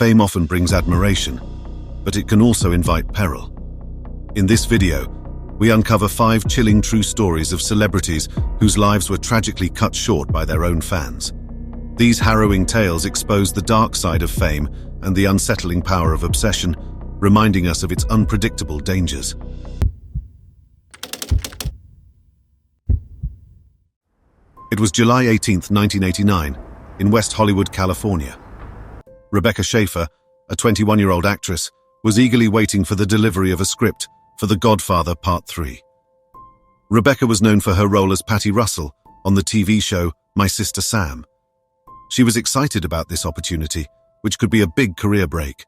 Fame often brings admiration, but it can also invite peril. In this video, we uncover 5 chilling true stories of celebrities whose lives were tragically cut short by their own fans. These harrowing tales expose the dark side of fame and the unsettling power of obsession, reminding us of its unpredictable dangers. It was July 18, 1989, in West Hollywood, California. Rebecca Schaeffer, a 21-year-old actress, was eagerly waiting for the delivery of a script for The Godfather Part 3. Rebecca was known for her role as Patty Russell on the TV show My Sister Sam. She was excited about this opportunity, which could be a big career break.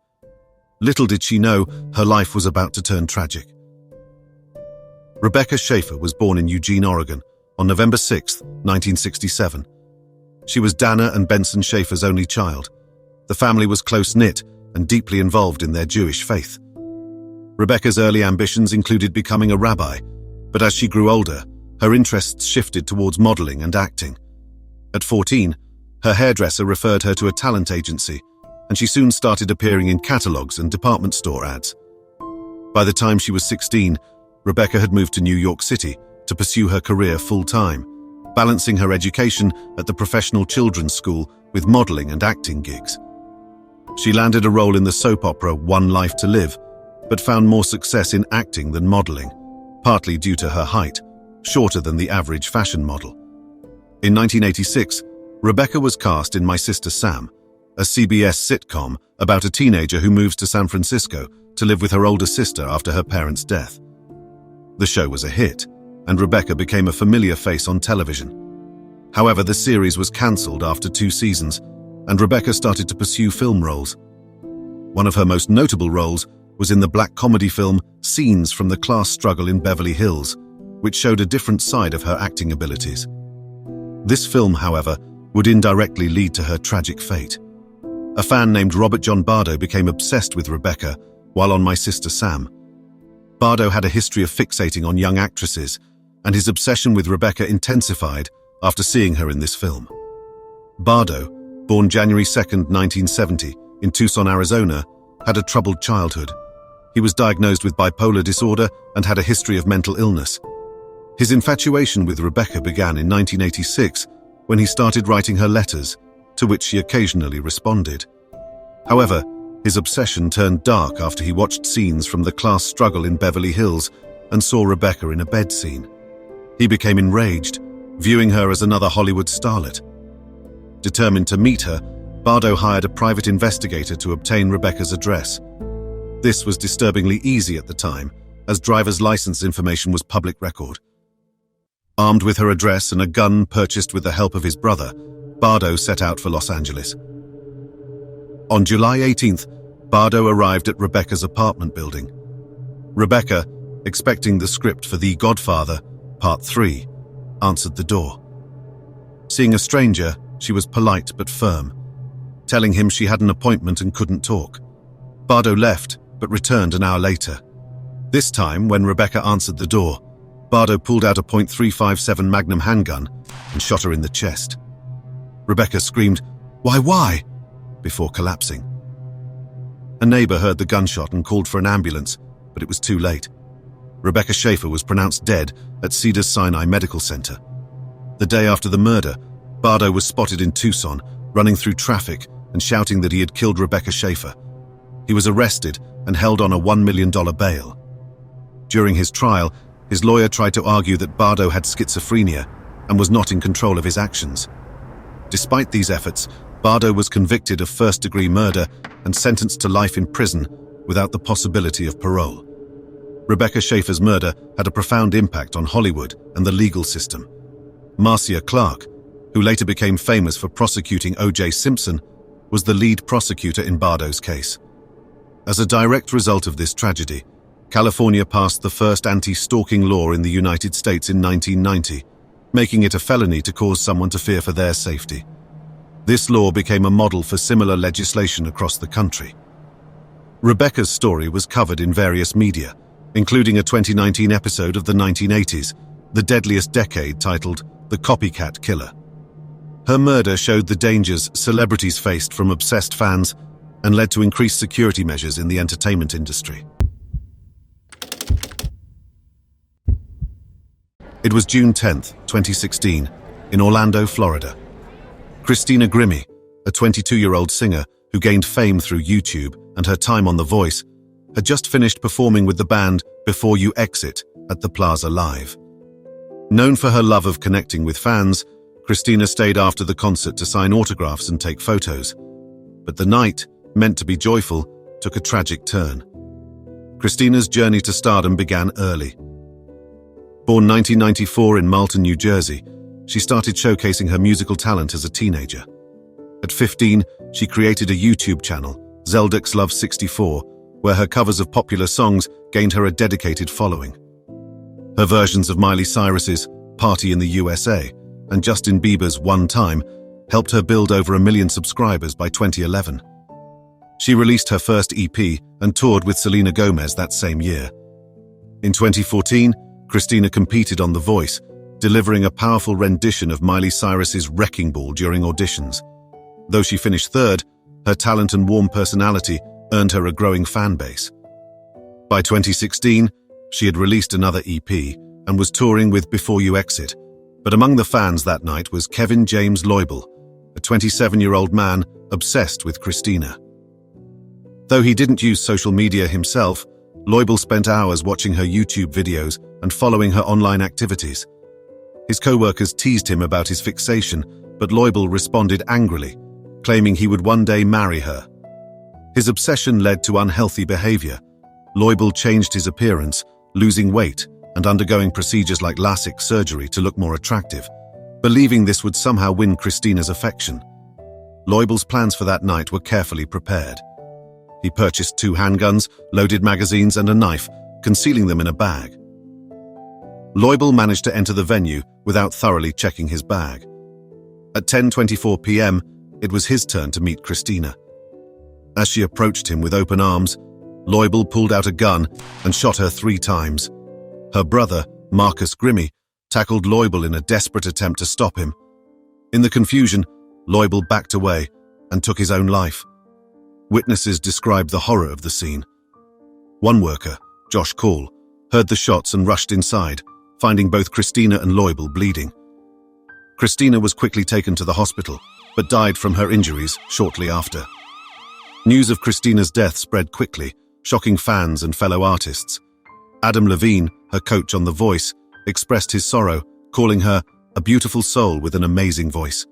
Little did she know her life was about to turn tragic. Rebecca Schaeffer was born in Eugene, Oregon, on November 6, 1967. She was Dana and Benson Schaeffer's only child. The family was close-knit and deeply involved in their Jewish faith. Rebecca's early ambitions included becoming a rabbi, but as she grew older, her interests shifted towards modeling and acting. At 14, her hairdresser referred her to a talent agency, and she soon started appearing in catalogs and department store ads. By the time she was 16, Rebecca had moved to New York City to pursue her career full-time, balancing her education at the professional children's school with modeling and acting gigs. She landed a role in the soap opera One Life to Live, but found more success in acting than modeling, partly due to her height, shorter than the average fashion model. In 1986, Rebecca was cast in My Sister Sam, a CBS sitcom about a teenager who moves to San Francisco to live with her older sister after her parents' death. The show was a hit, and Rebecca became a familiar face on television. However, the series was cancelled after 2 seasons, and Rebecca started to pursue film roles. One of her most notable roles was in the black comedy film Scenes from the Class Struggle in Beverly Hills, which showed a different side of her acting abilities. This film, however, would indirectly lead to her tragic fate. A fan named Robert John Bardo became obsessed with Rebecca while on My Sister Sam. Bardo had a history of fixating on young actresses, and his obsession with Rebecca intensified after seeing her in this film. Bardo, born January 2, 1970, in Tucson, Arizona, had a troubled childhood. He was diagnosed with bipolar disorder and had a history of mental illness. His infatuation with Rebecca began in 1986 when he started writing her letters, to which she occasionally responded. However, his obsession turned dark after he watched Scenes from the Class Struggle in Beverly Hills and saw Rebecca in a bed scene. He became enraged, viewing her as another Hollywood starlet. Determined to meet her, Bardo hired a private investigator to obtain Rebecca's address. This was disturbingly easy at the time, as driver's license information was public record. Armed with her address and a gun purchased with the help of his brother, Bardo set out for Los Angeles. On July 18th, Bardo arrived at Rebecca's apartment building. Rebecca, expecting the script for The Godfather, Part 3, answered the door. Seeing a stranger, she was polite but firm, telling him she had an appointment and couldn't talk. Bardo left, but returned an hour later. This time, when Rebecca answered the door, Bardo pulled out a .357 Magnum handgun and shot her in the chest. Rebecca screamed, "Why?" before collapsing. A neighbor heard the gunshot and called for an ambulance, but it was too late. Rebecca Schaeffer was pronounced dead at Cedars-Sinai Medical Center. The day after the murder, Bardo was spotted in Tucson, running through traffic and shouting that he had killed Rebecca Schaeffer. He was arrested and held on a $1 million bail. During his trial, his lawyer tried to argue that Bardo had schizophrenia and was not in control of his actions. Despite these efforts, Bardo was convicted of first-degree murder and sentenced to life in prison without the possibility of parole. Rebecca Schaeffer's murder had a profound impact on Hollywood and the legal system. Marcia Clark, who later became famous for prosecuting O.J. Simpson, was the lead prosecutor in Bardo's case. As a direct result of this tragedy, California passed the first anti-stalking law in the United States in 1990, making it a felony to cause someone to fear for their safety. This law became a model for similar legislation across the country. Rebecca's story was covered in various media, including a 2019 episode of the 1980s, The Deadliest Decade, titled The Copycat Killer. Her murder showed the dangers celebrities faced from obsessed fans and led to increased security measures in the entertainment industry. It was June 10, 2016, in Orlando, Florida. Christina Grimmie, a 22-year-old singer who gained fame through YouTube and her time on The Voice, had just finished performing with the band Before You Exit at the Plaza Live. Known for her love of connecting with fans, Christina stayed after the concert to sign autographs and take photos. But the night, meant to be joyful, took a tragic turn. Christina's journey to stardom began early. Born 1994 in Malton, New Jersey, she started showcasing her musical talent as a teenager. At 15, she created a YouTube channel, Zeldux Love 64, where her covers of popular songs gained her a dedicated following. Her versions of Miley Cyrus's Party in the USA and Justin Bieber's One Time helped her build over 1 million subscribers by 2011. She released her first EP and toured with Selena Gomez that same year. In 2014, Christina competed on The Voice, delivering a powerful rendition of Miley Cyrus's Wrecking Ball during auditions. Though she finished third, her talent and warm personality earned her a growing fan base. By 2016, she had released another EP and was touring with Before You Exit, but among the fans that night was Kevin James Loibl, a 27-year-old man obsessed with Christina. Though he didn't use social media himself, Loibl spent hours watching her YouTube videos and following her online activities. His co-workers teased him about his fixation, but Loibl responded angrily, claiming he would one day marry her. His obsession led to unhealthy behavior. Loibl changed his appearance, losing weight and undergoing procedures like LASIK surgery to look more attractive, believing this would somehow win Christina's affection. Loibl's plans for that night were carefully prepared. He purchased 2 handguns, loaded magazines and a knife, concealing them in a bag. Loibl managed to enter the venue without thoroughly checking his bag. At 10:24 p.m., it was his turn to meet Christina. As she approached him with open arms, Loibl pulled out a gun and shot her 3 times. Her brother, Marcus Grimmie, tackled Loibl in a desperate attempt to stop him. In the confusion, Loibl backed away and took his own life. Witnesses described the horror of the scene. One worker, Josh Call, heard the shots and rushed inside, finding both Christina and Loibl bleeding. Christina was quickly taken to the hospital, but died from her injuries shortly after. News of Christina's death spread quickly, shocking fans and fellow artists. Adam Levine, her coach on The Voice, expressed his sorrow, calling her a beautiful soul with an amazing voice.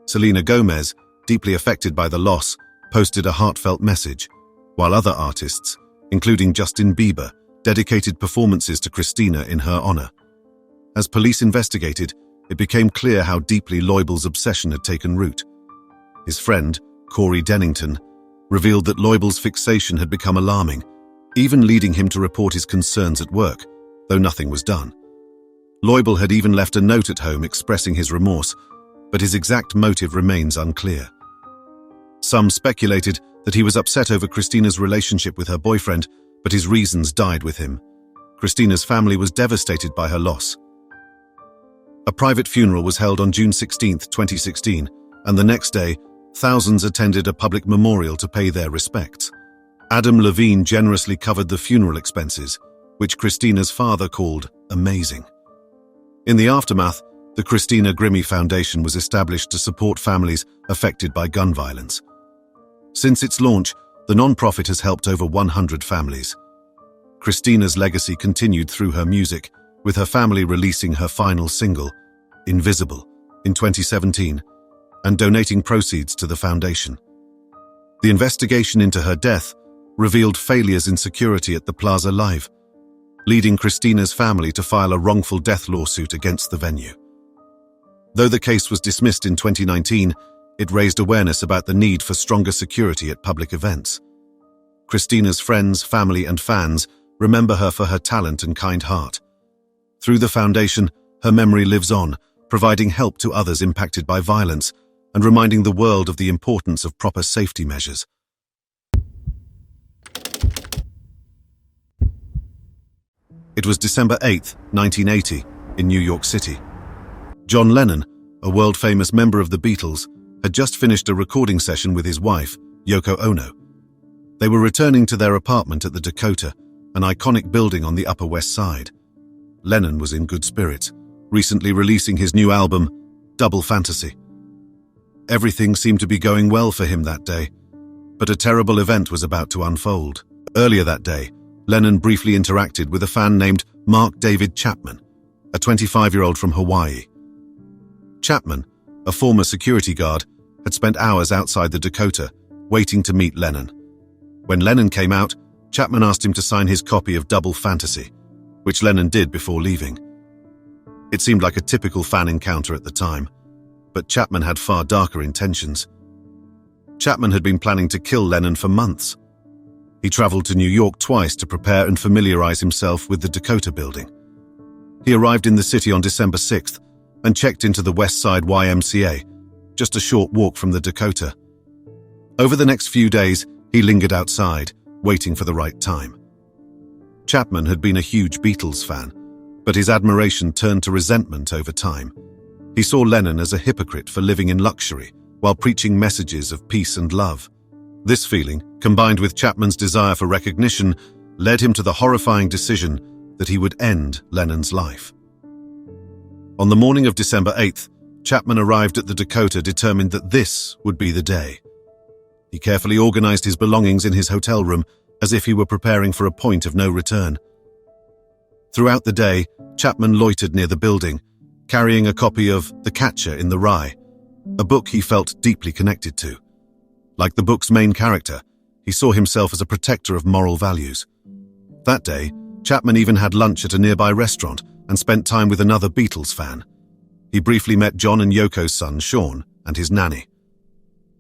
Selena Gomez, deeply affected by the loss, posted a heartfelt message, while other artists, including Justin Bieber, dedicated performances to Christina in her honor. As police investigated, it became clear how deeply Loibl's obsession had taken root. His friend, Corey Dennington, revealed that Loibl's fixation had become alarming, even leading him to report his concerns at work, though nothing was done. Loibl had even left a note at home expressing his remorse, but his exact motive remains unclear. Some speculated that he was upset over Christina's relationship with her boyfriend, but his reasons died with him. Christina's family was devastated by her loss. A private funeral was held on June 16, 2016, and the next day, thousands attended a public memorial to pay their respects. Adam Levine generously covered the funeral expenses, which Christina's father called amazing. In the aftermath, the Christina Grimmie Foundation was established to support families affected by gun violence. Since its launch, the non-profit has helped over 100 families. Christina's legacy continued through her music, with her family releasing her final single, Invisible, in 2017, and donating proceeds to the foundation. The investigation into her death revealed failures in security at the Plaza Live, leading Christina's family to file a wrongful death lawsuit against the venue. Though the case was dismissed in 2019, it raised awareness about the need for stronger security at public events. Christina's friends, family, and fans remember her for her talent and kind heart. Through the foundation, her memory lives on, providing help to others impacted by violence and reminding the world of the importance of proper safety measures. It was December 8, 1980, in New York City. John Lennon, a world-famous member of the Beatles, had just finished a recording session with his wife, Yoko Ono. They were returning to their apartment at the Dakota, an iconic building on the Upper West Side. Lennon was in good spirits, recently releasing his new album, Double Fantasy. Everything seemed to be going well for him that day, but a terrible event was about to unfold. Earlier that day, Lennon briefly interacted with a fan named Mark David Chapman, a 25-year-old from Hawaii. Chapman, a former security guard, had spent hours outside the Dakota, waiting to meet Lennon. When Lennon came out, Chapman asked him to sign his copy of Double Fantasy, which Lennon did before leaving. It seemed like a typical fan encounter at the time, but Chapman had far darker intentions. Chapman had been planning to kill Lennon for months. He traveled to New York twice to prepare and familiarize himself with the Dakota building. He arrived in the city on December 6th and checked into the West Side YMCA, just a short walk from the Dakota. Over the next few days, he lingered outside, waiting for the right time. Chapman had been a huge Beatles fan, but his admiration turned to resentment over time. He saw Lennon as a hypocrite for living in luxury while preaching messages of peace and love. This feeling, combined with Chapman's desire for recognition, led him to the horrifying decision that he would end Lennon's life. On the morning of December 8th, Chapman arrived at the Dakota determined that this would be the day. He carefully organized his belongings in his hotel room as if he were preparing for a point of no return. Throughout the day, Chapman loitered near the building, carrying a copy of The Catcher in the Rye, a book he felt deeply connected to. Like the book's main character, he saw himself as a protector of moral values. That day, Chapman even had lunch at a nearby restaurant and spent time with another Beatles fan. He briefly met John and Yoko's son, Sean, and his nanny.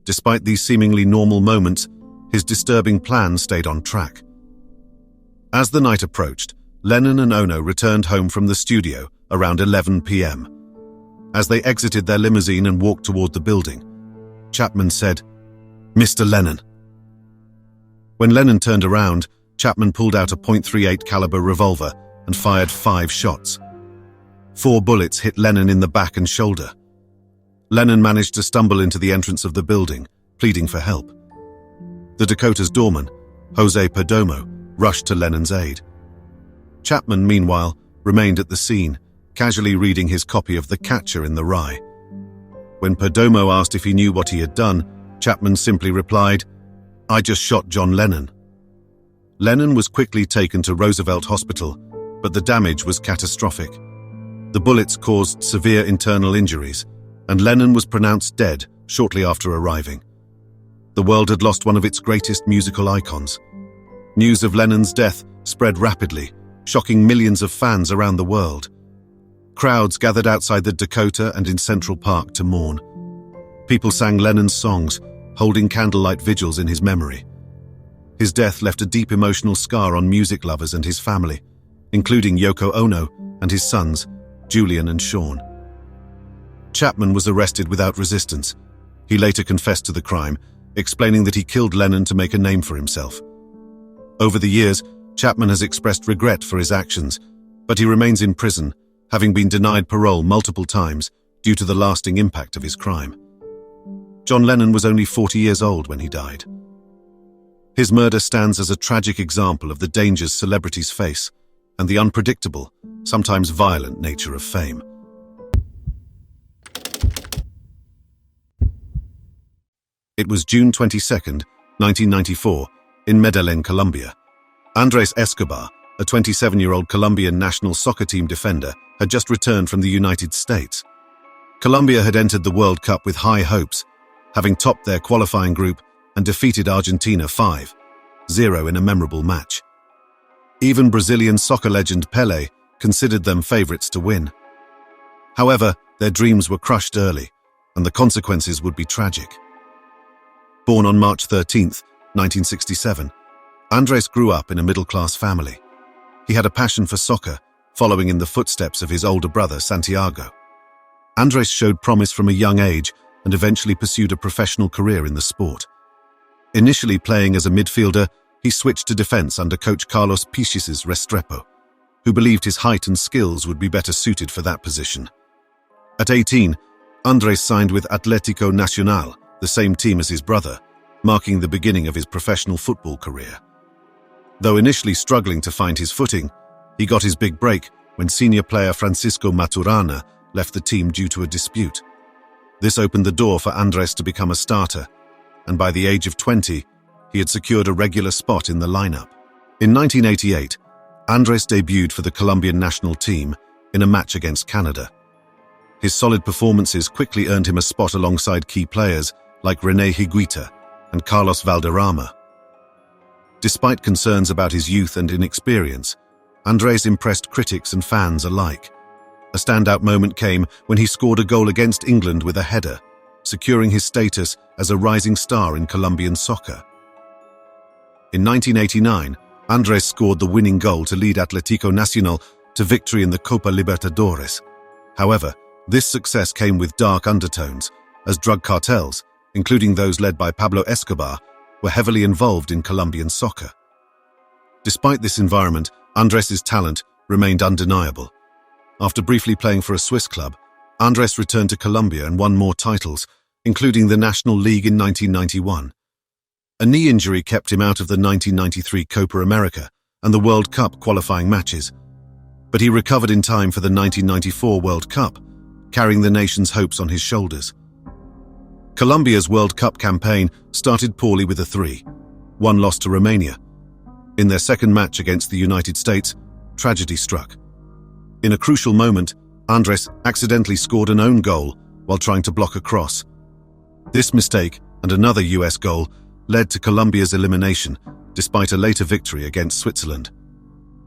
Despite these seemingly normal moments, his disturbing plan stayed on track. As the night approached, Lennon and Ono returned home from the studio around 11 p.m. As they exited their limousine and walked toward the building, Chapman said, "Mr. Lennon." When Lennon turned around, Chapman pulled out a .38 caliber revolver and fired 5 shots. 4 bullets hit Lennon in the back and shoulder. Lennon managed to stumble into the entrance of the building, pleading for help. The Dakota's doorman, Jose Perdomo, rushed to Lennon's aid. Chapman, meanwhile, remained at the scene, casually reading his copy of The Catcher in the Rye. When Perdomo asked if he knew what he had done, Chapman simply replied, "I just shot John Lennon." Lennon was quickly taken to Roosevelt Hospital, but the damage was catastrophic. The bullets caused severe internal injuries, and Lennon was pronounced dead shortly after arriving. The world had lost one of its greatest musical icons. News of Lennon's death spread rapidly, shocking millions of fans around the world. Crowds gathered outside the Dakota and in Central Park to mourn. People sang Lennon's songs, holding candlelight vigils in his memory. His death left a deep emotional scar on music lovers and his family, including Yoko Ono and his sons, Julian and Sean. Chapman was arrested without resistance. He later confessed to the crime, explaining that he killed Lennon to make a name for himself. Over the years, Chapman has expressed regret for his actions, but he remains in prison, having been denied parole multiple times due to the lasting impact of his crime. John Lennon was only 40 years old when he died. His murder stands as a tragic example of the dangers celebrities face and the unpredictable, sometimes violent nature of fame. It was June 22, 1994, in Medellin, Colombia. Andrés Escobar, a 27-year-old Colombian national soccer team defender, had just returned from the United States. Colombia had entered the World Cup with high hopes, having topped their qualifying group and defeated Argentina 5-0 in a memorable match. Even Brazilian soccer legend Pelé considered them favorites to win. However, their dreams were crushed early, and the consequences would be tragic. Born on March 13, 1967, Andrés grew up in a middle-class family. He had a passion for soccer, following in the footsteps of his older brother Santiago. Andrés showed promise from a young age and eventually pursued a professional career in the sport. Initially playing as a midfielder, he switched to defense under coach Carlos Pichis Restrepo, who believed his height and skills would be better suited for that position. At 18, Andrés signed with Atlético Nacional, the same team as his brother, marking the beginning of his professional football career. Though initially struggling to find his footing, he got his big break when senior player Francisco Maturana left the team due to a dispute. This opened the door for Andres to become a starter, and by the age of 20, he had secured a regular spot in the lineup. In 1988, Andres debuted for the Colombian national team in a match against Canada. His solid performances quickly earned him a spot alongside key players like René Higuita and Carlos Valderrama. Despite concerns about his youth and inexperience, Andres impressed critics and fans alike. A standout moment came when he scored a goal against England with a header, securing his status as a rising star in Colombian soccer. In 1989, Andres scored the winning goal to lead Atlético Nacional to victory in the Copa Libertadores. However, this success came with dark undertones, as drug cartels, including those led by Pablo Escobar, were heavily involved in Colombian soccer. Despite this environment, Andres' talent remained undeniable. After briefly playing for a Swiss club, Andres returned to Colombia and won more titles, including the National League in 1991. A knee injury kept him out of the 1993 Copa America and the World Cup qualifying matches, but he recovered in time for the 1994 World Cup, carrying the nation's hopes on his shoulders. Colombia's World Cup campaign started poorly with a 3-1 loss to Romania. In their second match against the United States, tragedy struck. In a crucial moment, Andres accidentally scored an own goal while trying to block a cross. This mistake and another US goal led to Colombia's elimination, despite a later victory against Switzerland.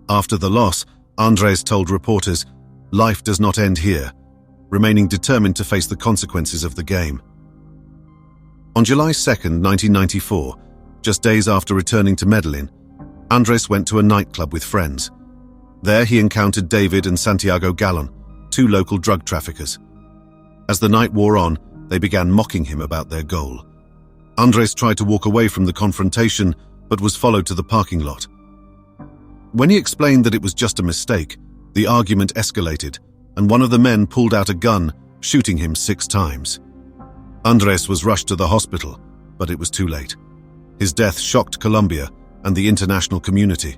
After the loss, Andres told reporters, "Life does not end here," remaining determined to face the consequences of the game. On July 2, 1994, just days after returning to Medellin, Andres went to a nightclub with friends. There he encountered David and Santiago Gallon, two local drug traffickers. As the night wore on, they began mocking him about their goal. Andres tried to walk away from the confrontation, but was followed to the parking lot. When he explained that it was just a mistake, the argument escalated, and one of the men pulled out a gun, shooting him 6 times. Andres was rushed to the hospital, but it was too late. His death shocked Colombia and the international community.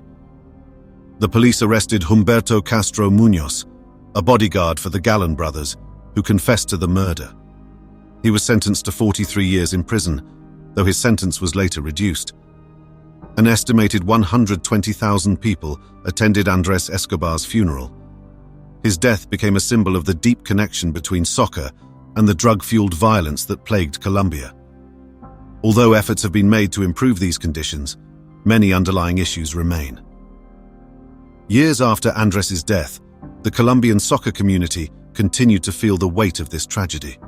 The police arrested Humberto Castro Muñoz, a bodyguard for the Gallon brothers, who confessed to the murder. He was sentenced to 43 years in prison, though his sentence was later reduced. An estimated 120,000 people attended Andres Escobar's funeral. His death became a symbol of the deep connection between soccer and the drug-fueled violence that plagued Colombia. Although efforts have been made to improve these conditions, many underlying issues remain. Years after Andres' death, the Colombian soccer community continued to feel the weight of this tragedy.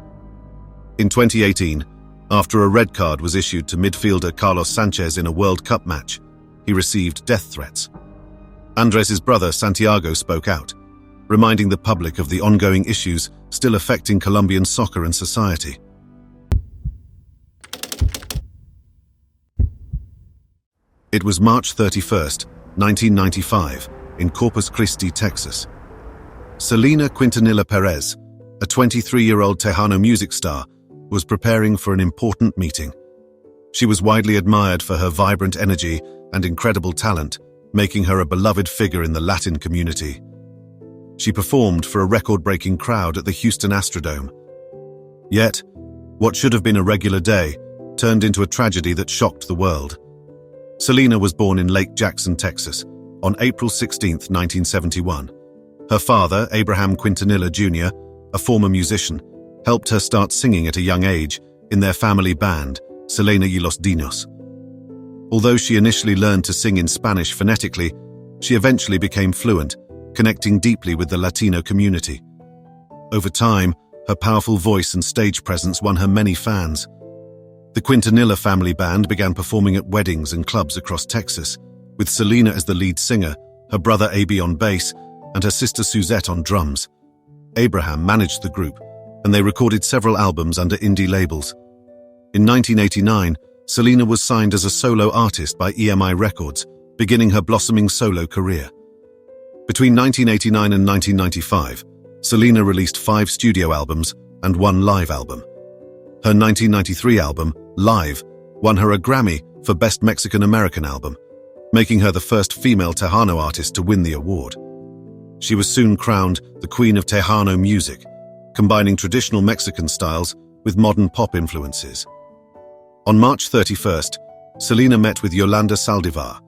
In 2018, after a red card was issued to midfielder Carlos Sanchez in a World Cup match, he received death threats. Andres' brother Santiago spoke out, reminding the public of the ongoing issues still affecting Colombian soccer and society. It was March 31, 1995, in Corpus Christi, Texas. Selena Quintanilla Perez, a 23-year-old Tejano music star, was preparing for an important meeting. She was widely admired for her vibrant energy and incredible talent, making her a beloved figure in the Latin community. She performed for a record-breaking crowd at the Houston Astrodome. Yet, what should have been a regular day turned into a tragedy that shocked the world. Selena was born in Lake Jackson, Texas, on April 16, 1971. Her father, Abraham Quintanilla Jr., a former musician, helped her start singing at a young age in their family band, Selena y los Dinos. Although she initially learned to sing in Spanish phonetically, she eventually became fluent, connecting deeply with the Latino community. Over time, her powerful voice and stage presence won her many fans. The Quintanilla family band began performing at weddings and clubs across Texas, with Selena as the lead singer, her brother A.B. on bass, and her sister Suzette on drums. Abraham managed the group, and they recorded several albums under indie labels. In 1989, Selena was signed as a solo artist by EMI Records, beginning her blossoming solo career. Between 1989 and 1995, Selena released 5 studio albums and 1 live album. Her 1993 album, Live, won her a Grammy for Best Mexican-American Album, making her the first female Tejano artist to win the award. She was soon crowned the Queen of Tejano music, combining traditional Mexican styles with modern pop influences. On March 31st, Selena met with Yolanda Saldivar,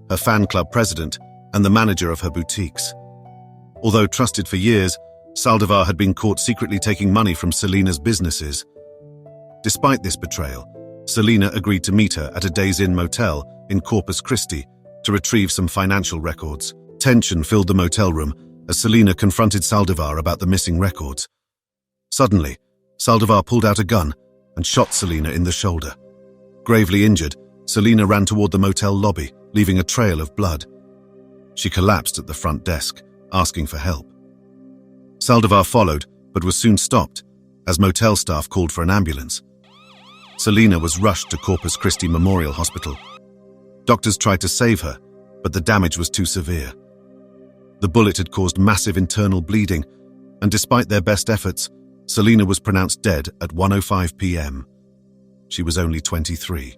her fan club president and the manager of her boutiques. Although trusted for years, Saldivar had been caught secretly taking money from Selena's businesses. Despite this betrayal, Selena agreed to meet her at a Days Inn motel in Corpus Christi to retrieve some financial records. Tension filled the motel room as Selena confronted Saldivar about the missing records. Suddenly, Saldivar pulled out a gun and shot Selena in the shoulder. Gravely injured, Selena ran toward the motel lobby, leaving a trail of blood. She collapsed at the front desk, asking for help. Saldivar followed, but was soon stopped, as motel staff called for an ambulance. Selena was rushed to Corpus Christi Memorial Hospital. Doctors tried to save her, but the damage was too severe. The bullet had caused massive internal bleeding, and despite their best efforts, Selena was pronounced dead at 1:05 p.m. She was only 23.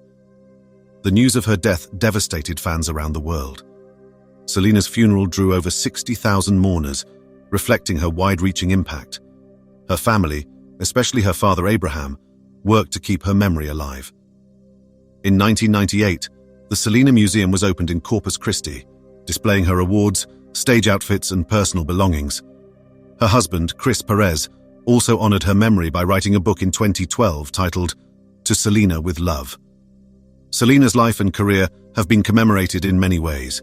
The news of her death devastated fans around the world. Selena's funeral drew over 60,000 mourners, reflecting her wide-reaching impact. Her family, especially her father Abraham, worked to keep her memory alive. In 1998, the Selena Museum was opened in Corpus Christi, displaying her awards, stage outfits, and personal belongings. Her husband, Chris Perez, also honored her memory by writing a book in 2012 titled To Selena with Love. Selena's life and career have been commemorated in many ways.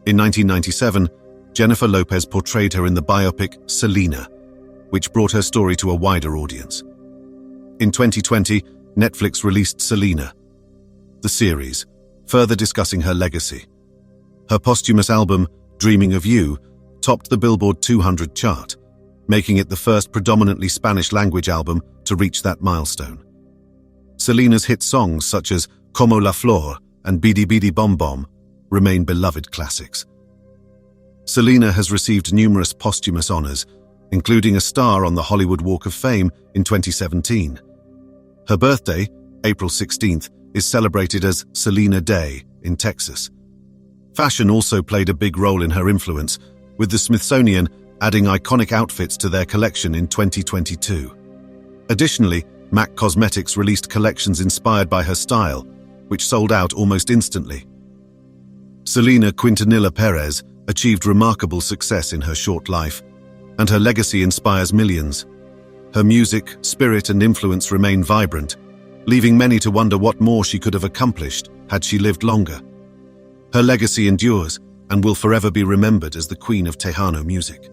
In 1997, Jennifer Lopez portrayed her in the biopic Selena, which brought her story to a wider audience. In 2020, Netflix released Selena, the series, further discussing her legacy. Her posthumous album, Dreaming of You, topped the Billboard 200 chart, making it the first predominantly Spanish-language album to reach that milestone. Selena's hit songs such as Como la Flor and Bidi Bidi Bom Bom remain beloved classics. Selena has received numerous posthumous honors, including a star on the Hollywood Walk of Fame in 2017. Her birthday, April 16th, is celebrated as Selena Day in Texas. Fashion also played a big role in her influence, with the Smithsonian adding iconic outfits to their collection in 2022. Additionally, MAC Cosmetics released collections inspired by her style, which sold out almost instantly. Selena Quintanilla Perez achieved remarkable success in her short life, and her legacy inspires millions. Her music, spirit, and influence remain vibrant, leaving many to wonder what more she could have accomplished had she lived longer. Her legacy endures and will forever be remembered as the Queen of Tejano music.